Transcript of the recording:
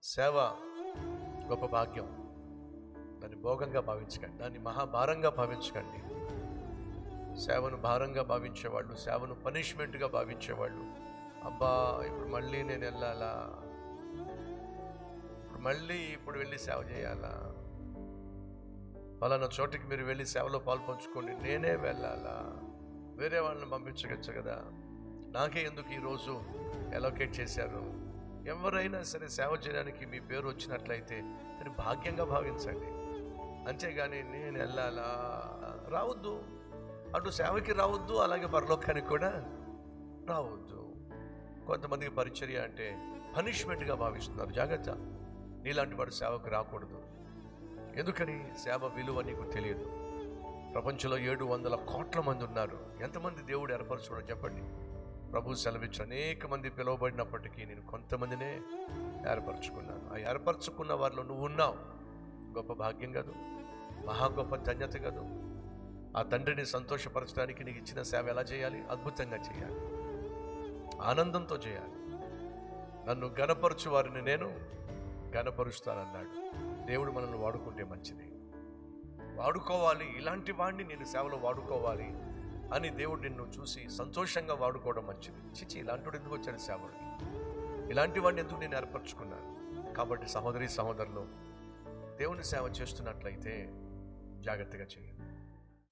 సేవ గొప్ప భాగ్యం. దాన్ని భోగంగా భావించకండి, దాన్ని మహాభారంగా భావించకండి. సేవను భారంగా భావించేవాళ్ళు, సేవను పనిష్మెంట్గా భావించేవాళ్ళు, అబ్బా ఇప్పుడు మళ్ళీ నేను వెళ్ళాలా, ఇప్పుడు వెళ్ళి సేవ చేయాలా, పలానా చోటికి మీరు వెళ్ళి సేవలో పాల్పంచుకోండి, నేనే వెళ్ళాలా, వేరే వాళ్ళని పంపించవచ్చు కదా, నాకే ఎందుకు ఈరోజు అలొకేట్ చేశారు. ఎవరైనా సరే సేవ చేయడానికి మీ పేరు వచ్చినట్లయితే దాన్ని భాగ్యంగా భావించండి. అంతేగాని నేను వెళ్ళాలా రావద్దు, అటు సేవకి రావద్దు, అలాగే పరలోకానికి కూడా రావద్దు. కొంతమందికి పరిచర్య అంటే పనిష్మెంట్గా భావిస్తున్నారు. జాగ్రత్త, నీలాంటి వాడు సేవకు రాకూడదు. ఎందుకని? సేవ విలువ నీకు తెలియదు. ప్రపంచంలో 700 కోట్ల మంది ఉన్నారు. ఎంతమంది దేవుడు ఏర్పరచుకోవడం చెప్పండి. ప్రభు సెలవిచ్చు, అనేక మంది పిలువబడినప్పటికీ నేను కొంతమందినే ఏర్పరచుకున్నాను. ఆ ఏర్పరచుకున్న వారిలో నువ్వు ఉన్నావు. గొప్ప భాగ్యం కాదు? మహా గొప్ప ధన్యత కాదు? ఆ తండ్రిని సంతోషపరచడానికి నీకు ఇచ్చిన సేవ ఎలా చేయాలి? అద్భుతంగా చేయాలి, ఆనందంతో చేయాలి. నన్ను గణపరచు వారిని నేను గణపరుస్తానన్నాడు. దేవుడు మనల్ని వాడుకుంటే మంచిది, వాడుకోవాలి. ఇలాంటి వాడిని నేను సేవలో వాడుకోవాలి అని దేవుడు నిన్ను చూసి సంతోషంగా వాడుకోవడం మంచిది. చిచి, ఇలాంటి వాడు ఎందుకు వచ్చాడు సేవలకి, ఇలాంటి వాడిని ఎందుకు నేను ఏర్పరచుకున్నాను? కాబట్టి సహోదరి సహోదరులు, దేవుని సేవ చేస్తున్నట్లయితే జాగ్రత్తగా చేయండి.